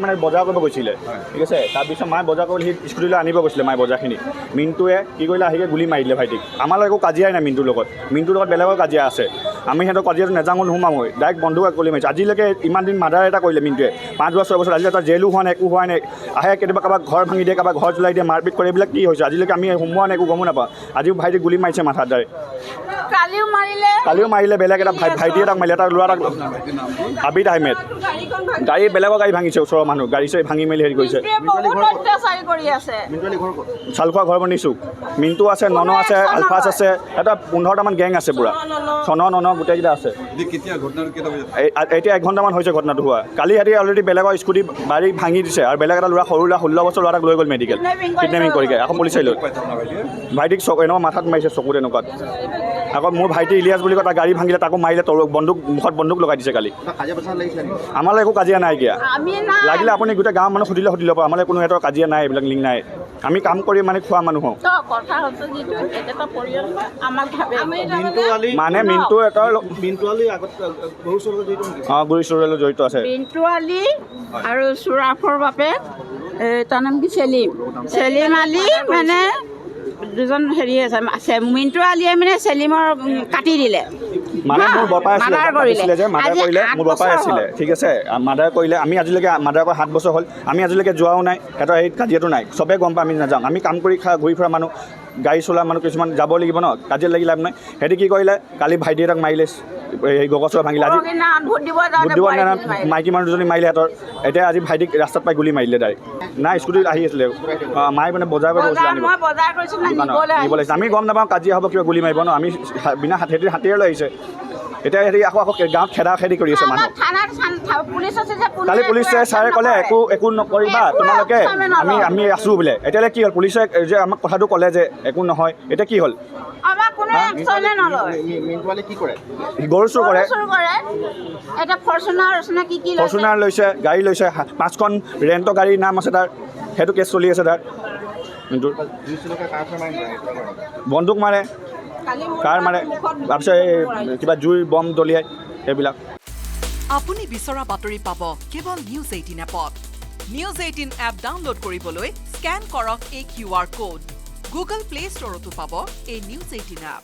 মানে বজাৰ কৰিব গৈছিলে ঠিক আছে তাৰপিছত মায়ে বজাৰ কৰি সি স্কুটিলৈ আনিব গৈছিলে মায়ে বজাৰখিনি মিণ্টুৱে কি কৰিলে আহিকে গুলি মাৰি দিলে ভাইটিক আমাৰ লগত একো কাজিয়াই নাই মিণ্টুৰ লগত বেলেগৰ কাজিয়া আছে আমি সিহঁতৰ কাজিয়াটো নেজানো নোসোমাম মই ডাইৰেক্ট বন্ধুক গুলি মাৰিছোঁ আজিলৈকে ইমান দিন মাৰ্ডাৰ এটা কৰিলে মিণ্টুৱে 5 বছৰ 6 বছৰ আজিলৈকে তাৰ জেলো হোৱা নাই একো হোৱা নাই আহে কেতিয়াবা কাৰোবাক ঘৰ ভাঙি দিয়ে কাৰোবাক ঘৰ জ্বলাই দিয়ে মাৰপিট কৰে এইবিলাক কি হৈছে আজিলৈকে আমি সোমোৱা নাই একো গমো নাপাওঁ আজিও ভাইটিক গুলি মাৰিছে মাথাত ডাইৰেক্ট কালিও মাৰিলে বেলেগ এটা ভাইটি এটাক মাৰিলে এটা ল'ৰা এটাক আবিদ আহমেদ গাড়ী বেলেগৰ গাড়ী ভাঙিছে ওচৰৰ মানুহ গাড়ী চাড়ী ভাঙি মেলি হেৰি কৰিছে চালখোৱা ঘৰ বনিছোঁ মিণ্টু আছে নন আছে আলফাজ আছে এটা 15টামান গেং আছে পুৰা চন নন গোটেইকেইটা আছে এতিয়া 1 ঘণ্টামান হৈছে ঘটনাটো হোৱা কালি সিহঁতি অলৰেডি বেলেগৰ স্কুটি বাৰী ভাঙি দিছে আৰু বেলেগ এটা ল'ৰা সৰু ল'ৰা 16 বছৰ ল'ৰাক লৈ গ'ল মেডিকেল কিডনেপিং কৰিকে আকৌ পুলিচে লৈ ভাইটিক এনেকুৱা মাথাত মাৰিছে চকুত এনেকুৱাত আকৌ মোৰ ভাইটি ইলিয়াছ বুলি কয় তাৰ গাড়ী ভাঙিলে তাকো মাৰিলে মুখত বন্দুক লগাই দিছে কালি আমালৈ একো কাজিয়া নাই এতিয়া লাগিলে আপুনি গোটেই গাঁৱৰ মানুহ সুধিলে পৰা আমালৈ কোনো সিহঁতৰ কাজিয়া নাই এইবিলাক লিংক নাই আমি কাম কৰি মানে খোৱা মানুহ হওঁ মানে মিণ্টু এটা গুৰি চুৰলৈ জড়িত আছে আৰু চুৰাফৰ বাপেক তাৰ নাম কি চেলিম আলি মানে দুজন হেৰি আছে মিণ্টু আলিয়ে মানে চেলিমৰ কাটি দিলে মানে মোৰ বপাই আছিলে যে মাৰ্ডাৰ কৰিলে মোৰ বপাই আছিলে ঠিক আছে মাৰ্ডাৰ কৰিলে আমি আজিলৈকে মাৰ্ডাৰ কৰা 7 বছৰ হ'ল আমি আজিলৈকে যোৱাও নাই সিহঁতৰ এই কাজিয়াটো নাই চবেই গম পাই আমি নাযাওঁ আমি কাম কৰি ঘূৰি ফুৰা মানুহ গাড়ী চলোৱা মানুহ কিছুমান যাব লাগিব ন কাজিয়া লাগি লাভ নাই সিহঁতি কি কৰিলে কালি ভাইটি এটাক মাৰিলে এই গগছৰ ভাঙিলে আজি ভোট দিব মাইকী মানুহ দুজনী মাৰিলে সিহঁতৰ এতিয়া আজি ভাইটিক ৰাস্তাত পাই গুলি মাৰিলে ডাইৰেক্ট নাই স্কুটিত আহি আছিলে মায়ে মানে বজাৰ কৰিব গৈছিলে আনিব লাগিছে আমি গম নাপাওঁ কাজিয়া হ'ব কিবা গুলি মাৰিব ন আমি বিনা হাতীৰে লৈ আহিছে এতিয়া হেৰি আকৌ গাঁৱত খেদি কৰি আছে মানুহ কালি পুলিচে ছাৰে ক'লে একো নকৰিবা তোমালোকে আমি আছোঁ বোলে এতিয়ালৈ কি হ'ল পুলিচে যে আমাক কথাটো ক'লে যে একো নহয় এতিয়া কি হ'ল গৰু চুৰ কৰে ফৰ্চুনাৰ লৈছে গাড়ী লৈছে 5খন ৰেণ্টৰ গাড়ীৰ নাম আছে তাৰ সেইটো কেছ চলি আছে তাৰ মিণ্টুৰ বন্দুক মাৰে কাৰ মাৰে তাৰপিছত কিবা জুই বম দলিয়াই সেইবিলাক আপুনি বিচৰা বাতৰি পাব কেৱল নিউজ 18 এপত নিউজ 18 এপ ডাউনলোড কৰিবলৈ স্কেন কৰক এই QR কোড গুগল প্লে ষ্টৰতো পাব এই নিউজ 18 এপ